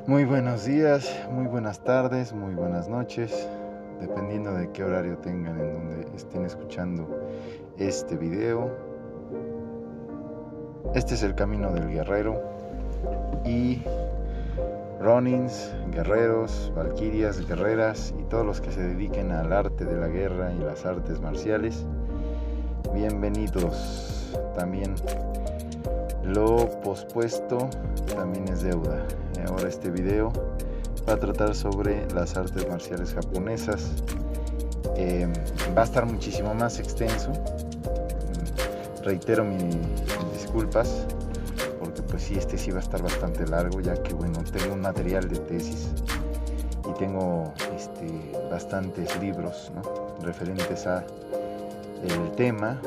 Muy buenos días, muy buenas tardes, muy buenas noches, dependiendo de qué horario tengan en donde estén escuchando este video. Este es el camino del guerrero y Ronins, guerreros, valquirias, guerreras y todos los que se dediquen al arte de la guerra y las artes marciales. Bienvenidos. También lo pospuesto también es deuda. Ahora este video va a tratar sobre las artes marciales japonesas. Va a estar muchísimo más extenso. Reitero mis disculpas porque pues sí va a estar bastante largo, ya que bueno, tengo un material de tesis y tengo bastantes libros, ¿no?, referentes a el tema.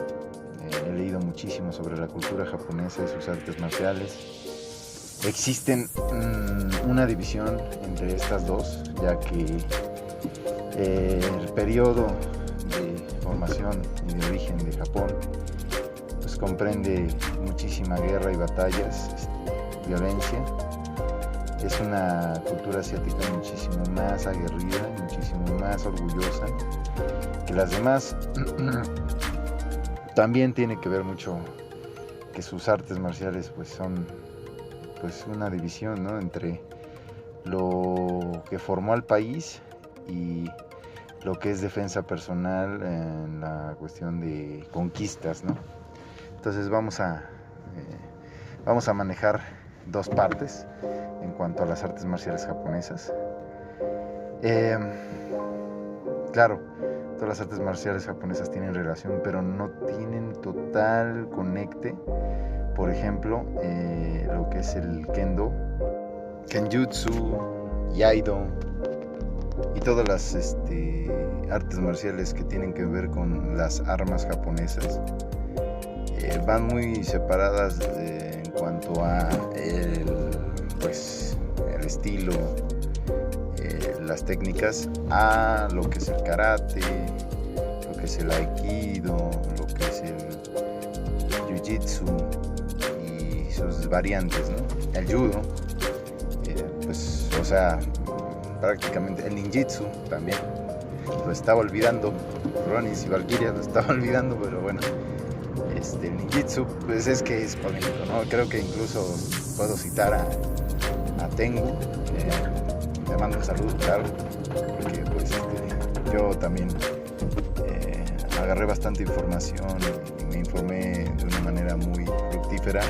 He leído muchísimo sobre la cultura japonesa y sus artes marciales. Existen una división entre estas dos, ya que el periodo de formación y de origen de Japón pues comprende muchísima guerra y batallas, violencia. Es una cultura asiática muchísimo más aguerrida, muchísimo más orgullosa que las demás. También tiene que ver mucho que sus artes marciales pues son pues una división, ¿no?, entre lo que formó al país y lo que es defensa personal en la cuestión de conquistas, ¿no? Entonces vamos a manejar dos partes en cuanto a las artes marciales japonesas. Claro, todas las artes marciales japonesas tienen relación, pero no tienen total conecte. Por ejemplo, lo que es el kendo, kenjutsu, iaido y todas las artes marciales que tienen que ver con las armas japonesas van muy separadas en cuanto a el estilo, las técnicas, a lo que es el karate, lo que es el aikido, lo que es el jiu-jitsu y sus variantes, ¿no? El judo, prácticamente el ninjitsu también lo estaba olvidando. Ronis y Valkyria lo estaba olvidando, pero bueno, el ninjitsu pues es que es polémico, ¿no? Creo que incluso puedo citar a Tengu. Le mando un saludo, claro, porque pues yo también agarré bastante información y me informé de una manera muy fructífera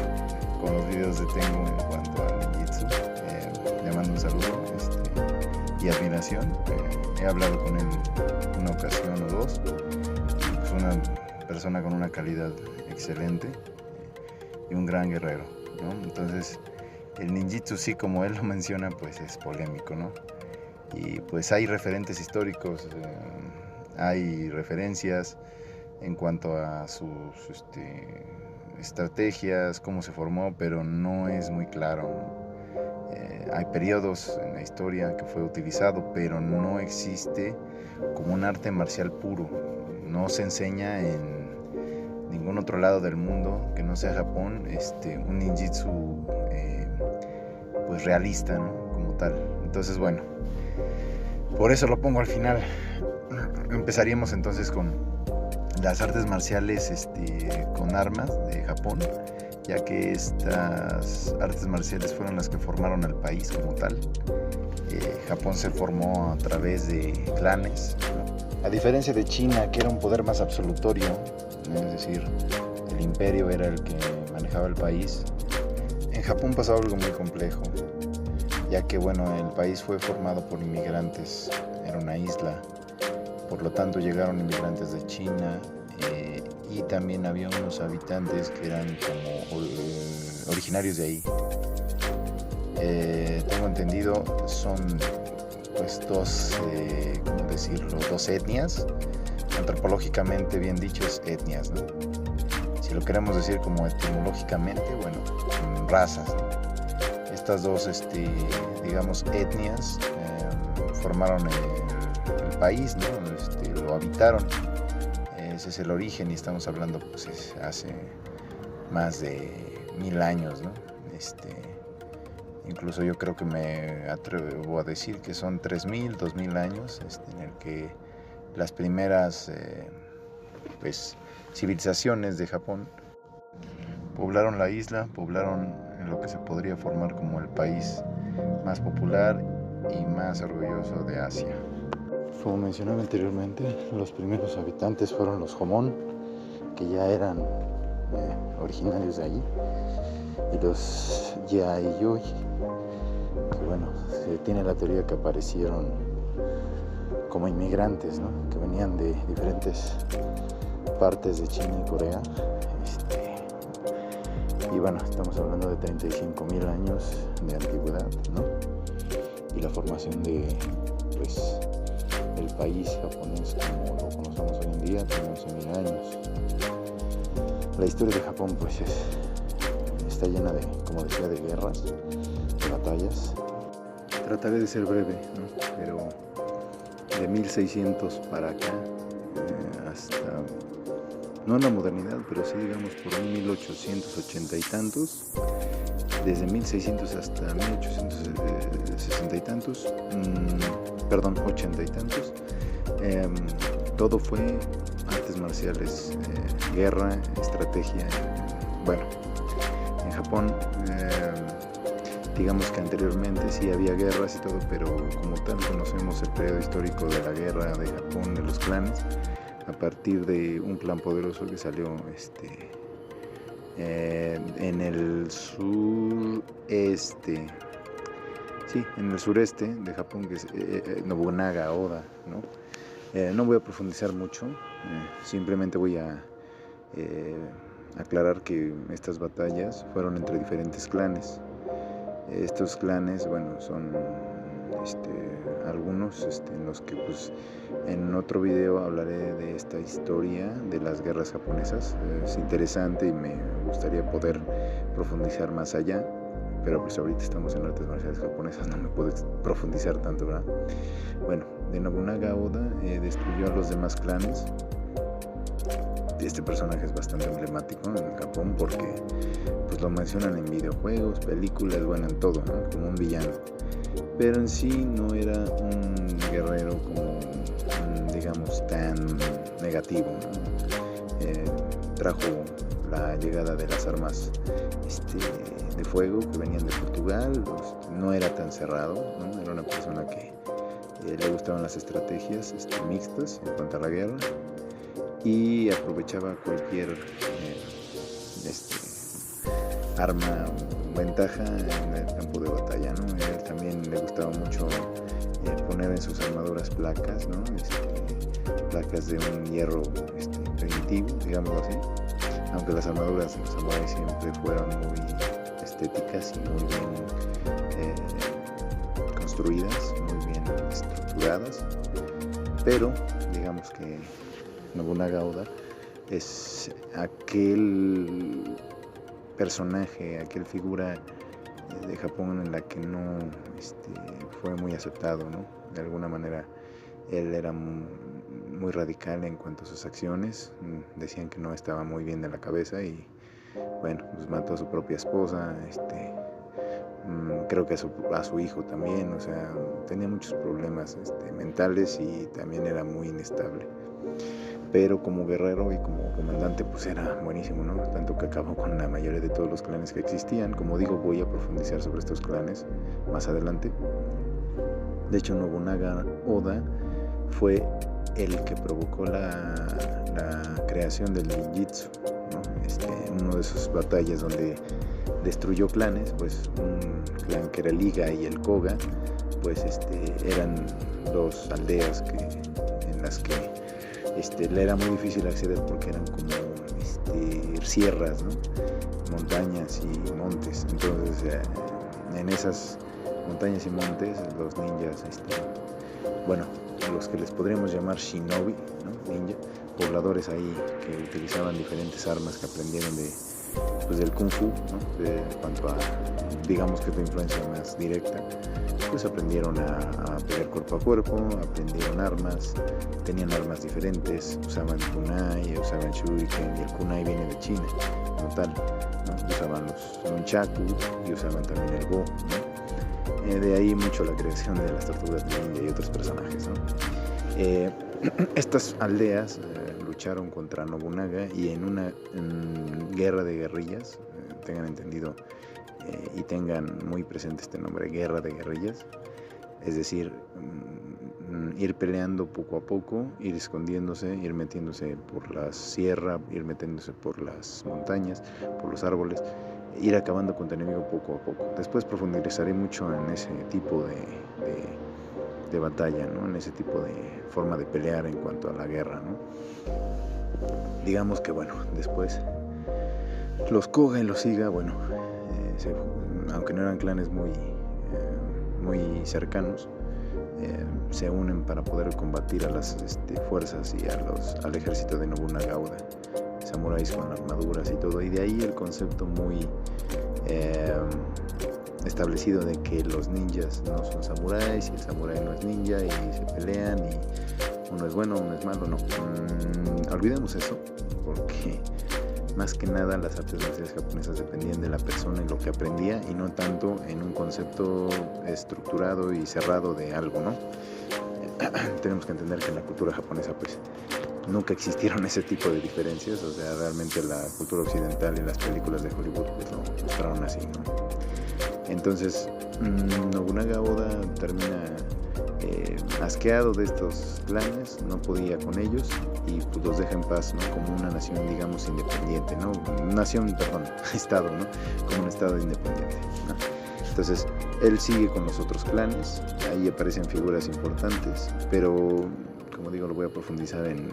con los videos de Tengu en cuanto al ninjitsu. Le mando un saludo y admiración. He hablado con él una ocasión o dos. Es una persona con una calidad excelente y un gran guerrero, ¿no? Entonces el ninjitsu, sí, como él lo menciona, pues es polémico, ¿no? Y pues hay referentes históricos, hay referencias en cuanto a sus estrategias, cómo se formó, pero no es muy claro, ¿no? Hay periodos en la historia que fue utilizado, pero no existe como un arte marcial puro. No se enseña en ningún otro lado del mundo que no sea Japón un ninjitsu pues realista, ¿no?, como tal. Entonces bueno, por eso lo pongo al final. Empezaríamos entonces con las artes marciales con armas de Japón, ya que estas artes marciales fueron las que formaron al país como tal. Japón se formó a través de clanes, ¿no? A diferencia de China, que era un poder más absolutorio, es decir, el imperio era el que manejaba el país. En Japón pasó algo muy complejo, ya que bueno, el país fue formado por inmigrantes, era una isla, por lo tanto llegaron inmigrantes de China, y también había unos habitantes que eran como originarios de ahí. Tengo entendido, son pues dos etnias, antropológicamente bien dicho es etnias, ¿no? Si lo queremos decir como etimológicamente, bueno, razas, ¿no? Estas dos etnias formaron el país, ¿no? Lo habitaron. Ese es el origen y estamos hablando pues hace más de 1000 años, ¿no? Incluso yo creo que me atrevo a decir que son 3000, 2000 años en el que las primeras pues, civilizaciones de Japón poblaron la isla, poblaron en lo que se podría formar como el país más popular y más orgulloso de Asia. Como mencionaba anteriormente, los primeros habitantes fueron los Jomon, que ya eran originarios de allí, y los Yaeyoi, que bueno, se tiene la teoría que aparecieron como inmigrantes, ¿no? Que venían de diferentes partes de China y Corea. Y bueno, estamos hablando de 35,000 años de antigüedad, ¿no? Y la formación de, pues, el país japonés como lo conocemos hoy en día tiene 11,000 años. La historia de Japón, pues, está llena de, como decía, de guerras, de batallas. Trataré de ser breve, ¿no? Pero de 1600 para acá, hasta, no en la modernidad, pero sí digamos por ahí 1880 y tantos, desde 1600 hasta 1860 y tantos, 80 y tantos, todo fue artes marciales, guerra, estrategia. Bueno, en Japón, digamos que anteriormente sí había guerras y todo, pero como tal conocemos el periodo histórico de la guerra de Japón, de los clanes, a partir de un clan poderoso que salió en el sureste, sí, en el sureste de Japón, que es Nobunaga Oda, ¿no? No voy a profundizar mucho, simplemente voy a aclarar que estas batallas fueron entre diferentes clanes. Estos clanes, bueno, son algunos en los que pues en otro video hablaré de esta historia de las guerras japonesas. Es interesante y me gustaría poder profundizar más allá, pero pues ahorita estamos en artes marciales japonesas, no me puedo profundizar tanto, ¿verdad? Bueno, de Nobunaga Oda destruyó a los demás clanes. Este personaje es bastante emblemático en Japón porque pues lo mencionan en videojuegos, películas, bueno, en todo, ¿no? Como un villano. Pero en sí no era un guerrero como, digamos, tan negativo, ¿no? Trajo la llegada de las armas de fuego que venían de Portugal, pues, no era tan cerrado, ¿no? Era una persona que le gustaban las estrategias mixtas en cuanto a la guerra, y aprovechaba cualquier arma o ventaja en el campo de batalla, ¿no? A él también le gustaba mucho poner en sus armaduras placas, ¿no? Placas de un hierro primitivo, digámoslo así, aunque las armaduras de los samuráis siempre fueron muy estéticas y muy bien construidas, muy bien estructuradas, pero digamos que Nobunaga Oda es aquel personaje, aquel figura de Japón en la que no fue muy aceptado, ¿no? De alguna manera él era muy radical en cuanto a sus acciones, decían que no estaba muy bien de la cabeza y bueno, pues mató a su propia esposa, creo que a su hijo también, o sea, tenía muchos problemas mentales y también era muy inestable. Pero como guerrero y como comandante pues era buenísimo, ¿no? Tanto que acabó con la mayoría de todos los clanes que existían. Como digo, voy a profundizar sobre estos clanes más adelante. De hecho, Nobunaga Oda fue el que provocó la creación del ninjitsu, ¿no? Uno de sus batallas donde destruyó clanes, pues un clan que era el Iga y el Koga, pues eran dos aldeas en las que le era muy difícil acceder porque eran como sierras, ¿no? Montañas y montes. Entonces en esas montañas y montes los ninjas, bueno, los que les podríamos llamar shinobi, ¿no? Ninja, pobladores ahí que utilizaban diferentes armas que aprendieron del kung fu, ¿no? En cuanto a, digamos que tu influencia más directa, pues aprendieron a pelear cuerpo a cuerpo, aprendieron armas, tenían armas diferentes, usaban kunai, usaban shuriken, y el kunai viene de China como tal, ¿no? Usaban los nunchaku y usaban también el go, ¿no? De ahí mucho la creación de las tortugas ninja y otros personajes, ¿no? Estas aldeas lucharon contra Nobunaga y en una guerra de guerrillas, tengan entendido y tengan muy presente este nombre, guerra de guerrillas, es decir, ir peleando poco a poco, ir escondiéndose, ir metiéndose por la sierra, ir metiéndose por las montañas, por los árboles, ir acabando con tu enemigo poco a poco. Después profundizaré mucho en ese tipo de batalla, ¿no? En ese tipo de forma de pelear en cuanto a la guerra, ¿no? Digamos que bueno, después los Koga y los Iga, bueno, aunque no eran clanes muy cercanos, se unen para poder combatir a las fuerzas y al ejército de Nobunaga Oda, samuráis con armaduras y todo, y de ahí el concepto muy establecido de que los ninjas no son samuráis y el samurái no es ninja y se pelean y uno es bueno, uno es malo. No, olvidemos eso, porque más que nada las artes marciales japonesas dependían de la persona y lo que aprendía, y no tanto en un concepto estructurado y cerrado de algo, ¿no? Tenemos que entender que en la cultura japonesa pues nunca existieron ese tipo de diferencias, o sea, realmente la cultura occidental y las películas de Hollywood pues lo mostraron así, ¿no? Entonces Nobunaga Oda termina asqueado de estos clanes, no podía con ellos y pues los deja en paz, ¿no? Como una nación, digamos, independiente, ¿no? Estado, ¿no? Como un estado independiente, ¿no? Entonces él sigue con los otros clanes, ahí aparecen figuras importantes, pero como digo, lo voy a profundizar en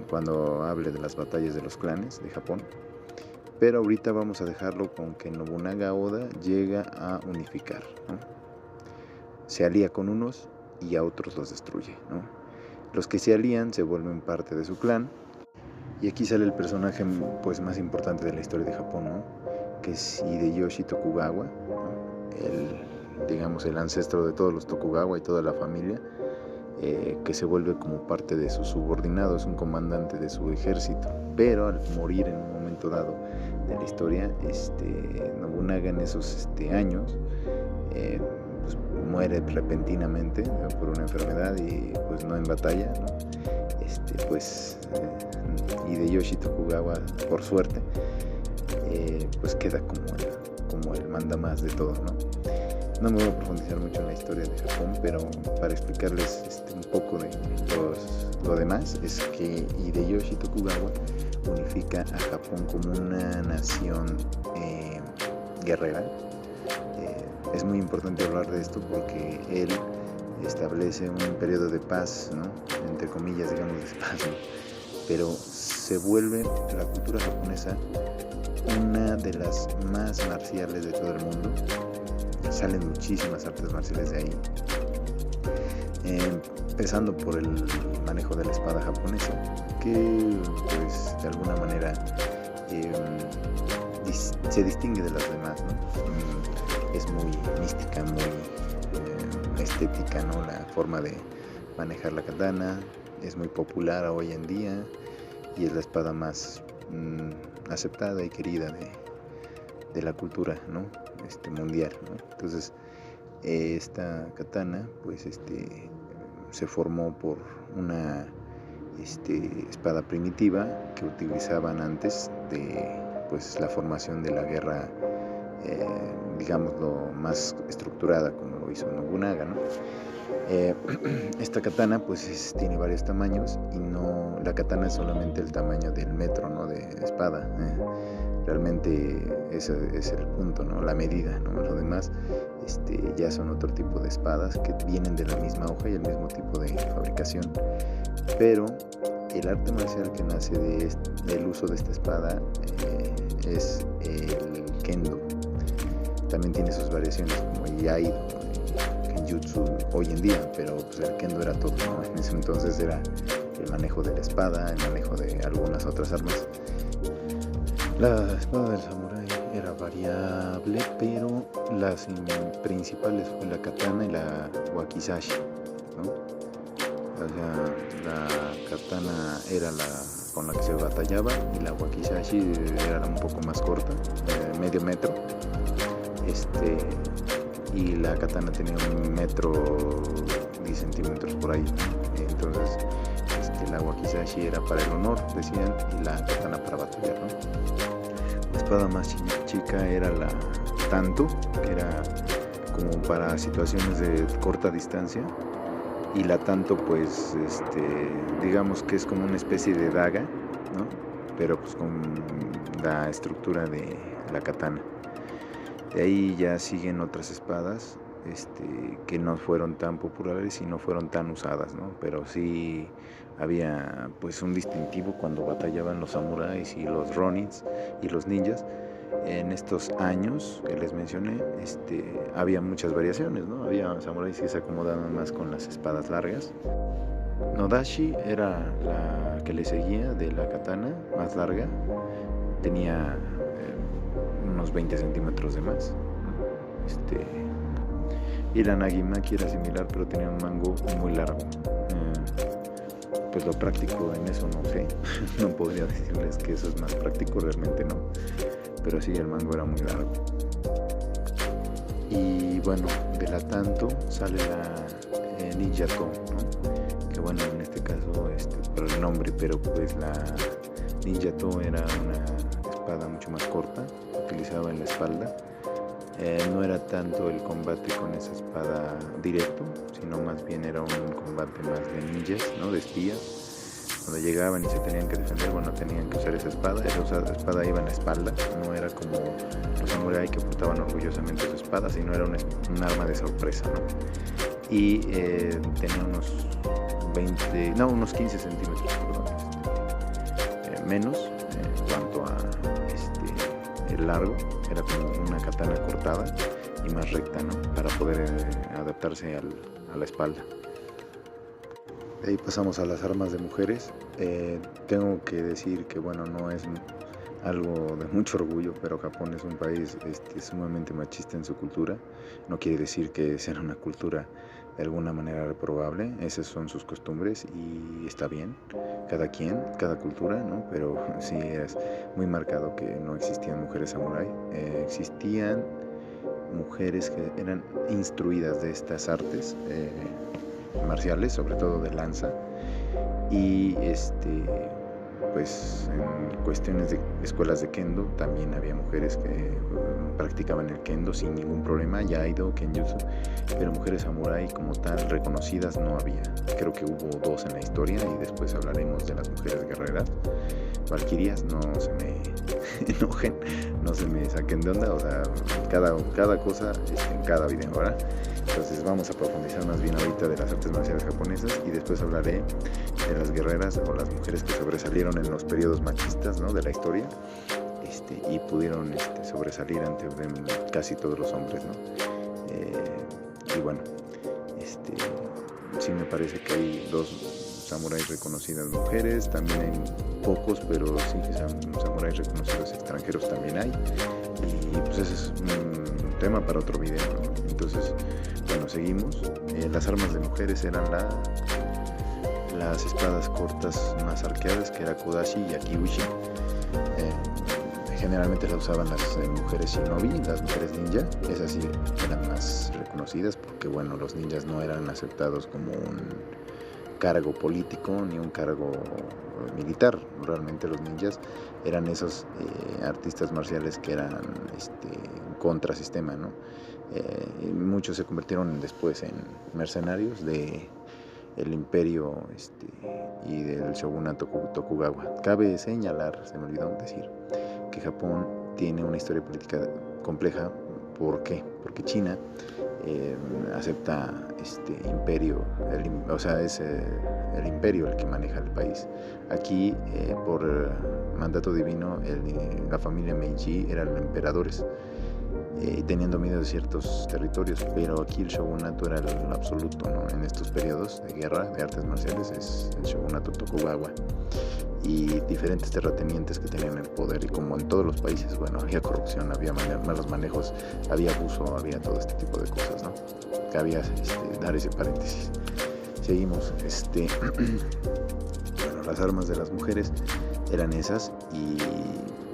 cuando hable de las batallas de los clanes de Japón. Pero ahorita vamos a dejarlo con que Nobunaga Oda llega a unificar, ¿no? Se alía con unos y a otros los destruye, ¿no? Los que se alían se vuelven parte de su clan, y aquí sale el personaje pues más importante de la historia de Japón, ¿no? Que es Hideyoshi Tokugawa, ¿no? Digamos el ancestro de todos los Tokugawa y toda la familia, que se vuelve como parte de sus subordinados, un comandante de su ejército, pero al morir en un momento dado de la historia, Nobunaga en esos años pues muere repentinamente, ¿no? Por una enfermedad y pues no en batalla, ¿no? Hideyoshi Tokugawa, por suerte, pues queda como el mandamás de todo, ¿no? No me voy a profundizar mucho en la historia de Japón, pero para explicarles un poco de lo demás, es que Hideyoshi Tokugawa unifica a Japón como una nación guerrera. Es muy importante hablar de esto porque él establece un periodo de paz, ¿no? Entre comillas, digamos, de paz, ¿no? Pero se vuelve la cultura japonesa una de las más marciales de todo el mundo. Salen muchísimas artes marciales de ahí, empezando por el manejo de la espada japonesa, que pues de alguna manera se distingue de las demás, ¿no? Es muy mística, muy estética, ¿no? La forma de manejar la katana es muy popular hoy en día y es la espada más aceptada y querida de la cultura, ¿no? Mundial, ¿no? Entonces esta katana pues se formó por una espada primitiva que utilizaban antes de pues la formación de la guerra, digamos lo más estructurada como lo hizo Nobunaga, ¿no? Esta katana pues tiene varios tamaños y no, la katana es solamente el tamaño del metro, ¿no? De espada, realmente ese es el punto, ¿no? La medida, ¿no? Lo demás ya son otro tipo de espadas que vienen de la misma hoja y el mismo tipo de fabricación, pero el arte marcial que nace del uso de esta espada es el kendo. También tiene sus variaciones como Iaido, Kenjutsu hoy en día, pero pues el kendo era todo, ¿no? En ese entonces era el manejo de la espada, el manejo de algunas otras armas. La espada del samurái era variable, pero las principales fue la katana y la wakizashi, ¿no? O sea, la katana era la con la que se batallaba y la wakizashi era un poco más corta, medio metro. y la katana tenía 1 metro 10 centímetros por ahí, ¿no? Entonces la wakizashi era para el honor, decían, y la katana para batallar, ¿no? La espada más chica era la tanto, que era como para situaciones de corta distancia, y la tanto pues digamos que es como una especie de daga, ¿no? Pero pues con la estructura de la katana. De ahí ya siguen otras espadas que no fueron tan populares y no fueron tan usadas, ¿no? Pero sí había pues un distintivo cuando batallaban los samuráis y los ronins y los ninjas. En estos años que les mencioné, había muchas variaciones, ¿no? Había samuráis que se acomodaban más con las espadas largas. Nodashi era la que le seguía de la katana, más larga. Tenía unos 20 centímetros de más, ¿no? Y la nagimaki era similar, pero tenía un mango muy largo. Pues lo práctico en eso no sé. No podría decirles que eso es más práctico, realmente no. Pero sí, el mango era muy largo. Y bueno, de la tanto sale la ninjato, ¿no? Que bueno, en este caso por el nombre, pero pues la ninjato era una espada mucho más corta, utilizada en la espalda. No era tanto el combate con esa espada directo, sino más bien era un combate más de ninjas, ¿no? De espías. Cuando llegaban y se tenían que defender, bueno, tenían que usar esa espada. Esa espada iba en la espalda, no era como los samuráis que portaban orgullosamente su espada, sino era un arma de sorpresa, ¿no? Y tenía unos 15 centímetros, menos en cuanto a el largo. Era como una katana cortada y más recta, ¿no? Para poder adaptarse a la espalda. De ahí pasamos a las armas de mujeres. Tengo que decir que bueno, no es algo de mucho orgullo, pero Japón es un país sumamente machista en su cultura. No quiere decir que sea una cultura de alguna manera reprobable. Esas son sus costumbres y está bien. Cada quien, cada cultura, ¿no? Pero sí es muy marcado que no existían mujeres samurái. Existían mujeres que eran instruidas de estas artes marciales, sobre todo de lanza, y pues en cuestiones de escuelas de kendo también había mujeres que practicaban el kendo sin ningún problema, yaido, kenjutsu, pero mujeres samurái como tal reconocidas no había. Creo que hubo 2 en la historia y después hablaremos de las mujeres guerreras. Valquirias, no se me enojen, no se me saquen de onda, o sea, cada cosa en cada video, ¿verdad? Entonces vamos a profundizar más bien ahorita de las artes marciales japonesas y después hablaré de las guerreras o las mujeres que sobresalieron en los periodos machistas, ¿no? De la historia, y pudieron sobresalir ante casi todos los hombres, ¿no? Y bueno, sí me parece que hay 2 samuráis reconocidas mujeres, también hay pocos, pero sí que samuráis reconocidos extranjeros también hay, y pues ese es un tema para otro video, ¿no? Entonces, bueno, seguimos. Las armas de mujeres eran las espadas cortas más arqueadas, que era kodashi y akiuchi. Generalmente las usaban las mujeres shinobi, las mujeres ninja. Esas sí eran más reconocidas porque, bueno, los ninjas no eran aceptados como un cargo político ni un cargo militar. Realmente los ninjas eran esos artistas marciales que eran contrasistema, ¿no? Muchos se convirtieron después en mercenarios del imperio y del shogunato Tokugawa. Cabe señalar, se me olvidó decir, que Japón tiene una historia política compleja. ¿Por qué? Porque China acepta imperio, o sea, es el imperio el que maneja el país. Aquí, por mandato divino, la familia Meiji eran emperadores, teniendo dominio de ciertos territorios, pero aquí el shogunato era el absoluto, ¿no? En estos periodos de guerra de artes marciales es el shogunato Tokugawa y diferentes terratenientes que tenían el poder, y como en todos los países, bueno, había corrupción, había malos manejos, había abuso, había todo este tipo de cosas, ¿no? Cabía dar ese paréntesis. Seguimos. Bueno, las armas de las mujeres eran esas, y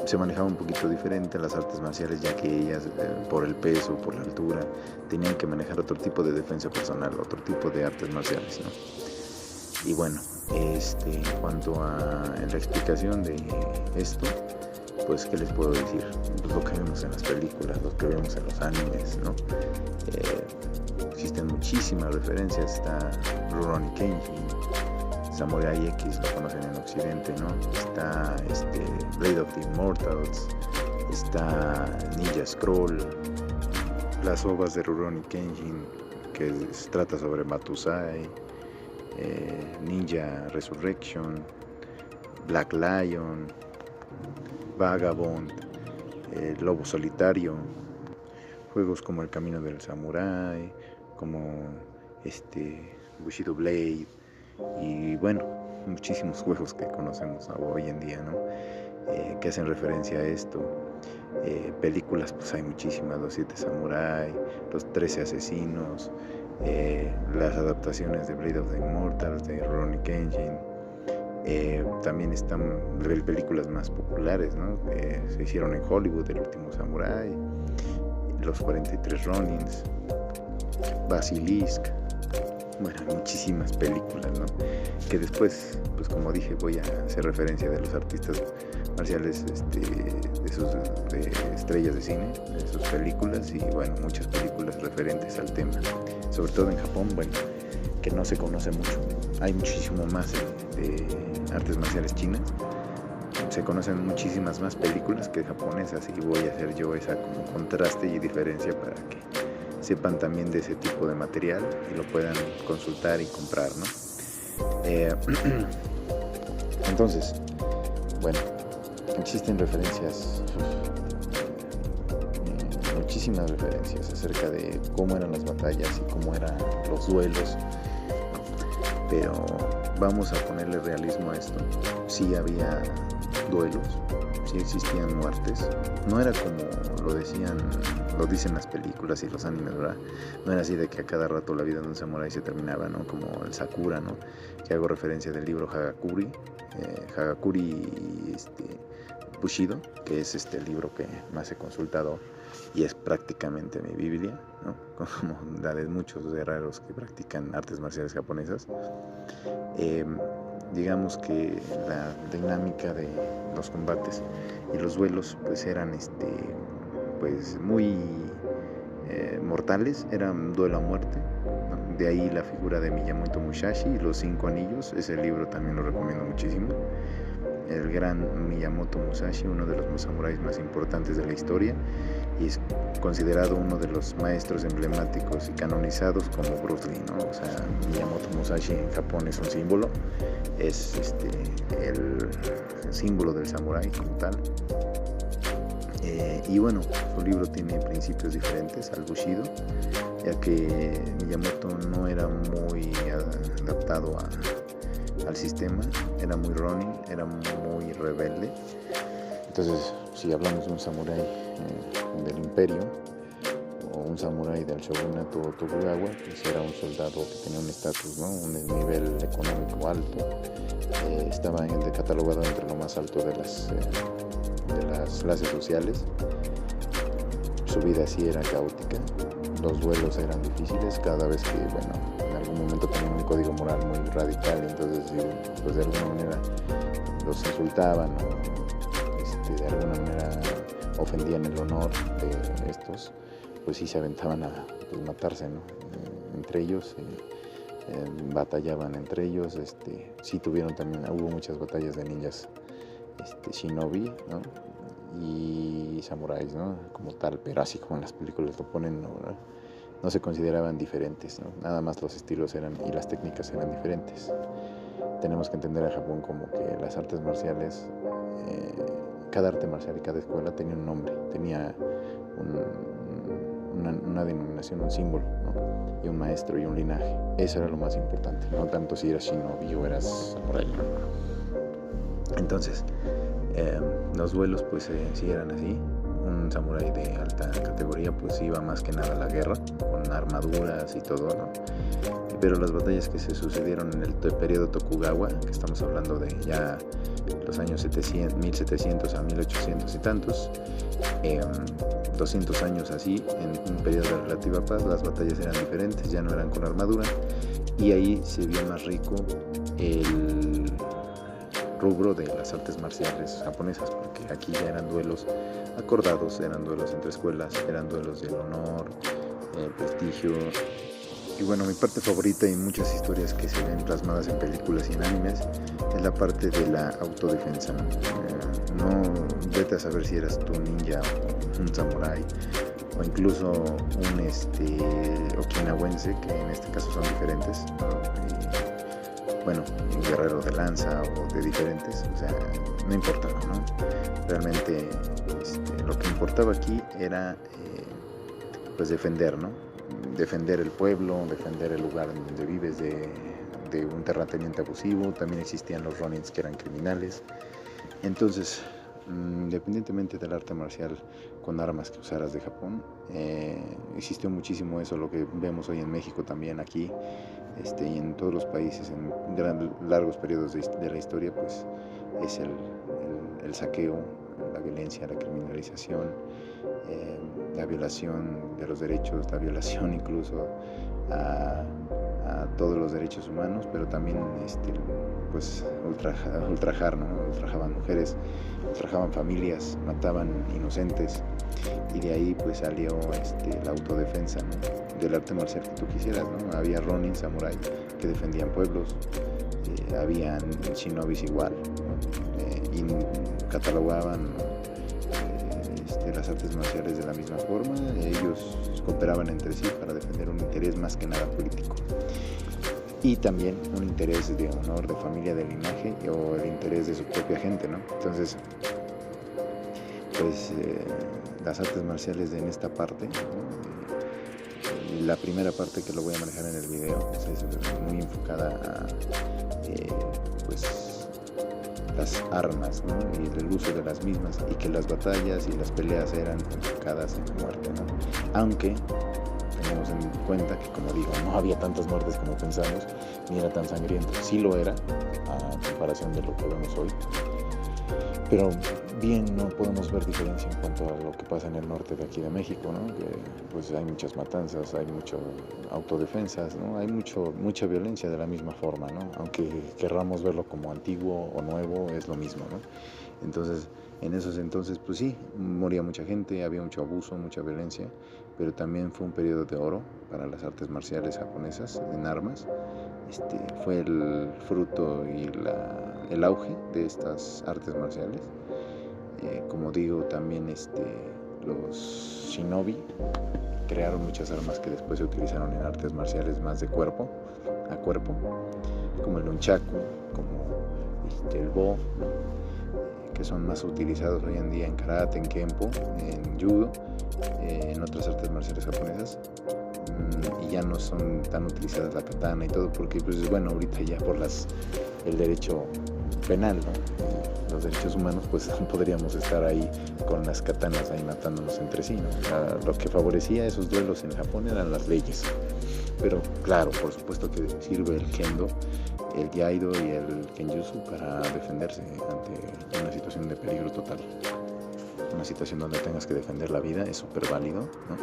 se manejaba un poquito diferente las artes marciales, ya que ellas, por el peso, por la altura, tenían que manejar otro tipo de defensa personal, otro tipo de artes marciales, ¿no? Y bueno, en cuanto a la explicación de esto, pues qué les puedo decir, pues lo que vemos en las películas, lo que vemos en los animes, ¿no? Existen muchísimas referencias. Está Rurouni Kenshin, Samurai X, lo conocen en Occidente, ¿no? Está Blade of the Immortals, está Ninja Scroll, las ovas de Rurouni Kenshin, que trata sobre Matusai, Ninja Resurrection, Black Lion, Vagabond, Lobo Solitario, juegos como El Camino del Samurái, como Bushido Blade, y bueno, muchísimos juegos que conocemos hoy en día, ¿no? Que hacen referencia a esto. Películas, pues hay muchísimas: Los 7 Samurai, Los 13 Asesinos, las adaptaciones de Blade of the Immortals, de Rurouni Kenshin. También están películas más populares, ¿no? Se hicieron en Hollywood: El Último Samurai, Los 43 Ronins, Basilisk. Bueno, muchísimas películas, ¿no? Que después, pues como dije, voy a hacer referencia de los artistas marciales, de estrellas de cine, de sus películas, y bueno, muchas películas referentes al tema, sobre todo en Japón, bueno, que no se conoce mucho. Hay muchísimo más de artes marciales chinas, se conocen muchísimas más películas que japonesas, y voy a hacer yo esa como contraste y diferencia para que sepan también de ese tipo de material y lo puedan consultar y comprar, ¿no? Entonces, bueno, existen referencias, muchísimas referencias acerca de cómo eran las batallas y cómo eran los duelos, pero vamos a ponerle realismo a esto. Sí había duelos, sí existían muertes, no era como lo dicen las películas y los animes, ¿verdad? No era así de que a cada rato la vida de un samurái se terminaba, ¿no? Como el Sakura, ¿no? Que hago referencia del libro Hagakure Bushido, que es el libro que más he consultado y es prácticamente mi Biblia, ¿no? Como la de muchos guerreros que practican artes marciales japonesas. Digamos que la dinámica de los combates y los duelos pues eran pues muy mortales, era un duelo a muerte, ¿no? De ahí la figura de Miyamoto Musashi y los 5 anillos. Ese libro también lo recomiendo muchísimo. El gran Miyamoto Musashi, uno de los samuráis más importantes de la historia, y es considerado uno de los maestros emblemáticos y canonizados como Bruce Lee, ¿no? O sea, Miyamoto Musashi en Japón es un símbolo, es el símbolo del samurái como tal. Y bueno, su libro tiene principios diferentes al Bushido, ya que Miyamoto no era muy adaptado al sistema, era muy ronin, era muy rebelde. Entonces, si hablamos de un samurái del imperio o un samurái del shogunato Tokugawa, pues era un soldado que tenía un estatus, ¿no? Un nivel económico alto, estaba catalogado entre lo más alto de las clases sociales. Su vida sí era caótica, los duelos eran difíciles, cada vez que, bueno, en algún momento tenían un código moral muy radical, entonces pues de alguna manera los insultaban o de alguna manera ofendían el honor de estos, pues sí se aventaban a pues, matarse, ¿no? Entre ellos, batallaban entre ellos, sí tuvieron también, hubo muchas batallas de ninjas shinobi, ¿no? Y samuráis, ¿no? Como tal, pero así como en las películas lo ponen, no se consideraban diferentes, ¿no? Nada más los estilos y las técnicas eran diferentes. Tenemos que entender a Japón como que las artes marciales, cada arte marcial y cada escuela tenía un nombre, tenía una denominación, un símbolo, ¿no? Y un maestro y un linaje. Eso era lo más importante, no tanto si eras shinobi o eras samurai, ¿no? Entonces, los duelos pues sí eran así, un samurái de alta categoría pues iba más que nada a la guerra, con armaduras y todo, ¿no? Pero las batallas que se sucedieron en el periodo Tokugawa, que estamos hablando de ya los años 1700 a 1800 y tantos, 200 años así, en un periodo de relativa paz, las batallas eran diferentes, ya no eran con armadura, y ahí se vio más rico el rubro de las artes marciales japonesas, porque aquí ya eran duelos acordados, eran duelos entre escuelas, eran duelos del honor, prestigio. Y bueno, mi parte favorita y muchas historias que se ven plasmadas en películas y en animes es la parte de la autodefensa. No vete a saber si eras tú un ninja o un samurái o incluso un okinawense, que en este caso son diferentes, ¿no? Bueno, un guerrero de lanza o de diferentes, o sea, no importaba, ¿no? Realmente lo que importaba aquí era pues defender, ¿no? Defender el pueblo, defender el lugar en donde vives de un terrateniente abusivo. También existían los ronins, que eran criminales. Entonces, independientemente del arte marcial con armas que usaras de Japón, existió muchísimo eso, lo que vemos hoy en México también, aquí, y en todos los países, en largos periodos de la historia, pues es el saqueo, la violencia, la criminalización, la violación de los derechos, la violación incluso a todos los derechos humanos, pero también pues ultrajar, ¿no? Ultrajaban mujeres, ultrajaban familias, mataban inocentes, y de ahí pues salió la autodefensa, ¿no? Del arte marcial que tú quisieras, ¿no? Había ronin, samurái, que defendían pueblos, habían shinobis igual, ¿no? Y catalogaban las artes marciales de la misma forma. Ellos cooperaban entre sí para defender un interés más que nada político, y también un interés de honor, de familia, de linaje, o el interés de su propia gente, ¿no? Entonces, pues las artes marciales en esta parte, ¿no? La primera parte que lo voy a manejar en el video pues, es muy enfocada a pues las armas, ¿no? Y el uso de las mismas, y que las batallas y las peleas eran enfocadas en la muerte, ¿no? Aunque tenemos en cuenta que, como digo, no había tantas muertes como pensamos, ni era tan sangriento. Sí lo era, a comparación de lo que vemos hoy, pero bien no podemos ver diferencia en cuanto a lo que pasa en el norte de aquí de México, ¿no? Que pues hay muchas matanzas, hay mucho autodefensas, ¿no? Hay mucha violencia de la misma forma, ¿no? Aunque querramos verlo como antiguo o nuevo, es lo mismo, ¿no? Entonces, en esos entonces, pues sí, moría mucha gente, había mucho abuso, mucha violencia, pero también fue un periodo de oro para las artes marciales japonesas en armas. Fue el fruto y el auge de estas artes marciales. Como digo, también los shinobi crearon muchas armas que después se utilizaron en artes marciales más de cuerpo a cuerpo, como el nunchaku, como el bo, que son más utilizados hoy en día en karate, en kenpo, en judo, en otras artes marciales japonesas. Y ya no son tan utilizadas la katana y todo, porque pues bueno, ahorita ya por el derecho penal, ¿no? Los derechos humanos, pues no podríamos estar ahí con las katanas ahí matándonos entre sí, ¿no? Lo que favorecía esos duelos en Japón eran las leyes, pero claro, por supuesto que sirve el kendo, el iaido y el kenjutsu para defenderse ante una situación de peligro total. Una situación donde tengas que defender la vida es súper válido, ¿no?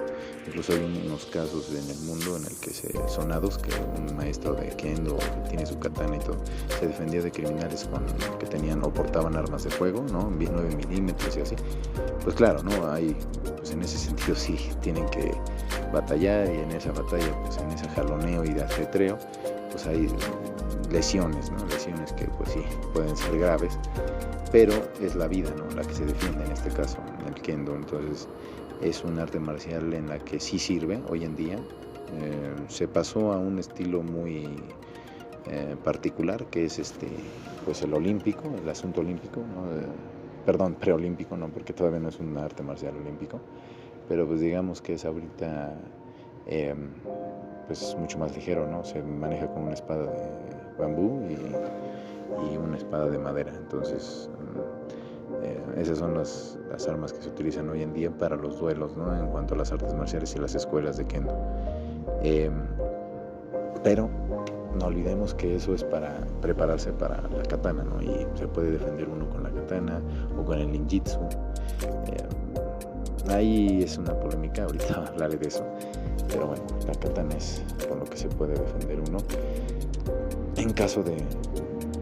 Incluso hay unos casos en el mundo en el que sonados, que un maestro de kendo que tiene su katana y todo, se defendía de criminales que tenían o portaban armas de fuego, ¿no? 9 milímetros y así. Pues claro, ¿no? Pues en ese sentido sí tienen que batallar, y en esa batalla, pues en ese jaloneo y de ajetreo, pues hay lesiones, ¿no? Lesiones que pues sí pueden ser graves, pero es la vida, ¿no? La que se defiende en este caso, en el kendo. Entonces es un arte marcial en la que sí sirve hoy en día. Se pasó a un estilo muy particular, que es pues el olímpico, el asunto olímpico, ¿no? Perdón, preolímpico, no, porque todavía no es un arte marcial olímpico, pero pues digamos que es ahorita pues mucho más ligero, ¿no? Se maneja con una espada de bambú y una espada de madera. Entonces esas son las armas que se utilizan hoy en día para los duelos, ¿no? En cuanto a las artes marciales y las escuelas de Kendo. Pero no olvidemos que eso es para prepararse para la katana, ¿no? Y se puede defender uno con la katana o con el ninjitsu. Ahí es una polémica, ahorita hablaré de eso. Pero bueno, la katana es con lo que se puede defender uno en caso de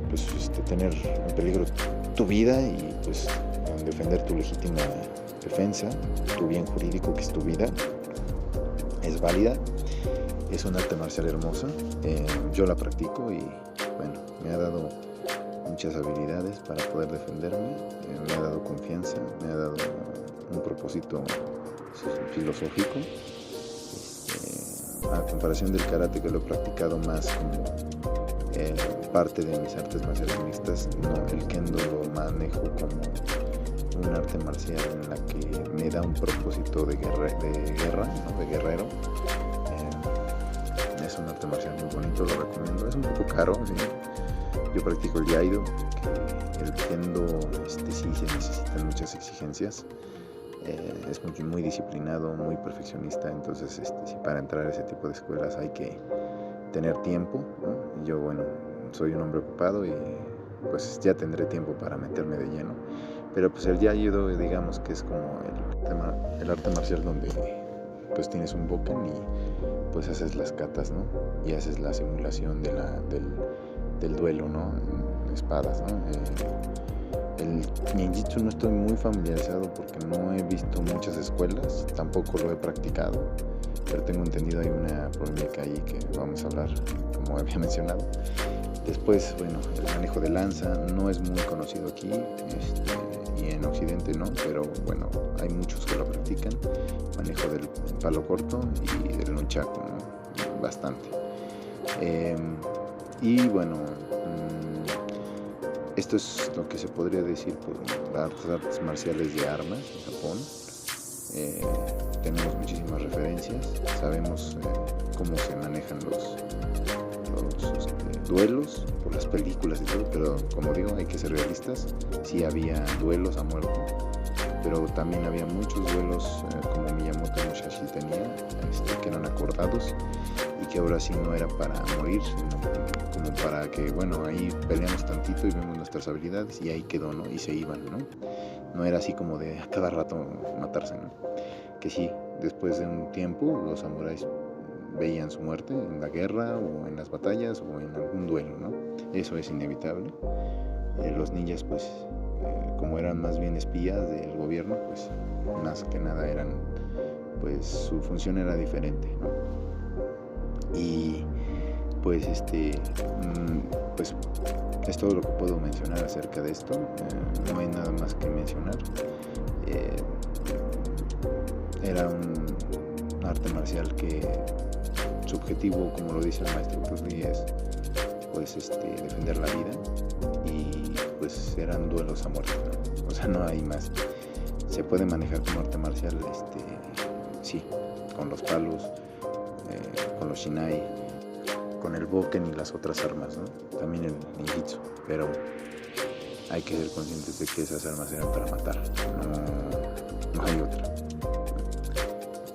pues, tener en peligro tu vida y pues defender tu legítima defensa, tu bien jurídico que es tu vida. Es válida, es un arte marcial hermosa, yo la practico y bueno, me ha dado muchas habilidades para poder defenderme, me ha dado confianza, me ha dado un propósito filosófico, a comparación del karate, que lo he practicado más como parte de mis artes marciales mixtas. No, el kendo lo manejo como un arte marcial en la que me da un propósito de guerra, ¿no? De guerrero. Es un arte marcial muy bonito, lo recomiendo. Es un poco caro, ¿sí? Yo practico el Iaido, que el kendo sí se necesitan muchas exigencias. Es muy disciplinado, muy perfeccionista, entonces sí, para entrar a ese tipo de escuelas hay que tener tiempo, ¿no? Y yo, bueno, soy un hombre ocupado y pues ya tendré tiempo para meterme de lleno, pero pues el Iaido, digamos que es como el arte marcial donde pues tienes un bokken y pues haces las katas, ¿no? Y haces la simulación del duelo, ¿no? En espadas, ¿no? El ninjitsu no estoy muy familiarizado porque no he visto muchas escuelas, tampoco lo he practicado, pero tengo entendido hay una polémica ahí que vamos a hablar, como había mencionado. Después, bueno, el manejo de lanza no es muy conocido aquí, y en Occidente no, pero bueno, hay muchos que lo practican. Manejo del palo corto y del nunchaku, ¿no? Bastante. Y bueno, esto es lo que se podría decir por las artes marciales de armas en Japón. Tenemos muchísimas referencias, sabemos cómo se manejan los duelos por las películas y todo, pero como digo, hay que ser realistas. Sí había duelos a muerte, pero también había muchos duelos como Miyamoto Musashi tenía, que eran acordados y que ahora sí no era para morir, sino como para que, bueno, ahí peleamos tantito y vemos nuestras habilidades y ahí quedó, ¿no? Y se iban, ¿no? No era así como de a cada rato matarse, ¿no? Que sí, después de un tiempo los samuráis veían su muerte en la guerra o en las batallas o en algún duelo, ¿no? Eso es inevitable. Los ninjas, pues, como eran más bien espías del gobierno, pues, más que nada eran, pues, su función era diferente, ¿no? Y, pues, pues, es todo lo que puedo mencionar acerca de esto. No hay nada más que mencionar. Era un arte marcial que su objetivo, como lo dice el maestro Bruce Lee, es pues defender la vida, y pues eran duelos a muerte, ¿no? O sea, no hay más. Se puede manejar como arte marcial, sí, con los palos, con los shinai, con el bokken y las otras armas, ¿no? También el ninjitsu, pero hay que ser conscientes de que esas armas eran para matar, no hay otra.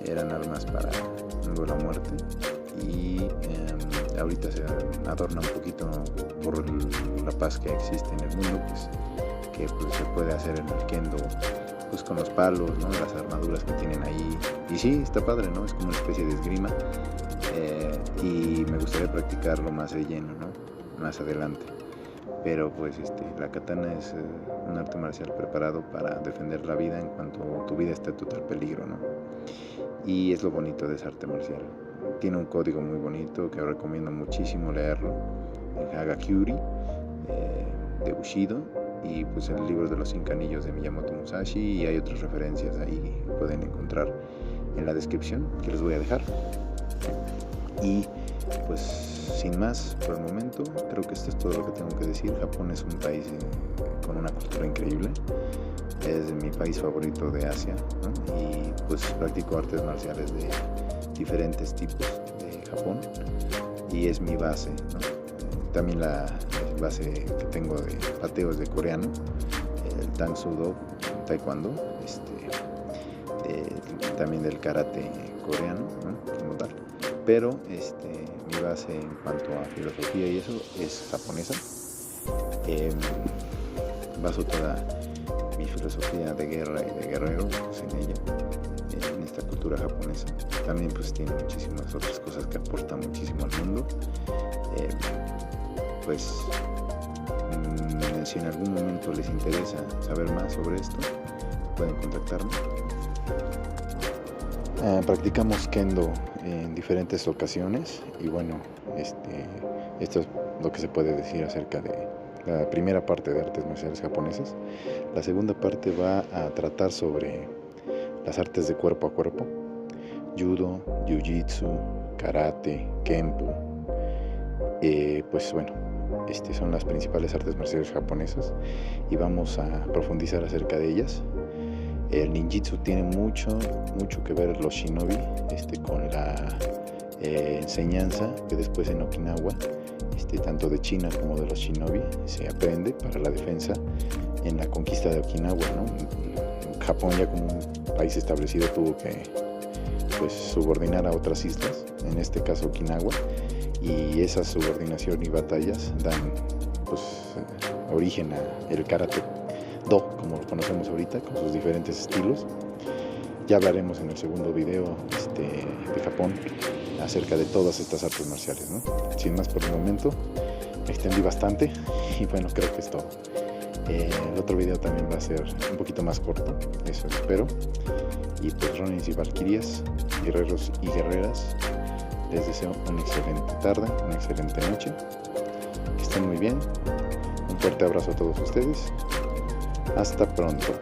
Eran armas para un duelo a muerte, y ahorita se adorna un poquito por la paz que existe en el mundo, pues que pues, se puede hacer en el kendo, pues con los palos, ¿no? Las armaduras que tienen ahí, y sí, está padre, ¿no? Es como una especie de esgrima, y me gustaría practicarlo más de lleno, ¿no? Más adelante. Pero pues la katana es un arte marcial preparado para defender la vida en cuanto tu vida esté en total peligro, ¿no? Y es lo bonito de ese arte marcial. Tiene un código muy bonito que recomiendo muchísimo leerlo, el Hagakyuri de Bushido, y pues el libro de los 5 anillos de Miyamoto Musashi, y hay otras referencias ahí que pueden encontrar en la descripción que les voy a dejar. Y pues sin más por el momento, creo que esto es todo lo que tengo que decir. Japón es un país con una cultura increíble, es mi país favorito de Asia, ¿no? Y pues practico artes marciales de diferentes tipos de Japón, y es mi base, ¿no? También la base que tengo de pateos de coreano, el Tang Soo Do, taekwondo, también del karate coreano, ¿no? Como tal. Pero mi base en cuanto a filosofía y eso es japonesa. Baso toda mi filosofía de guerra y de guerrero pues, en ella, en esta cultura japonesa. También pues tiene muchísimas otras cosas que aportan muchísimo al mundo. Si en algún momento les interesa saber más sobre esto, pueden contactarme. Practicamos kendo en diferentes ocasiones y bueno, esto es lo que se puede decir acerca de la primera parte de artes marciales japonesas. La segunda parte va a tratar sobre las artes de cuerpo a cuerpo: judo, jiu-jitsu, karate, kenpo. Pues bueno, son las principales artes marciales japonesas y vamos a profundizar acerca de ellas. El ninjitsu tiene mucho que ver los shinobi con la enseñanza que después en Okinawa, tanto de China como de los shinobi, se aprende para la defensa en la conquista de Okinawa, ¿no? Japón, ya como un país establecido, tuvo que pues subordinar a otras islas, en este caso Okinawa, y esa subordinación y batallas dan pues origen a el karate do, como lo conocemos ahorita, con sus diferentes estilos. Ya hablaremos en el segundo video de Japón acerca de todas estas artes marciales, ¿no? Sin más por el momento, me extendí bastante y bueno, creo que es todo. El otro video también va a ser un poquito más corto, eso espero. Y pues Ronins y Valquirias, guerreros y guerreras, les deseo una excelente tarde, una excelente noche. Que estén muy bien. Un fuerte abrazo a todos ustedes. Hasta pronto.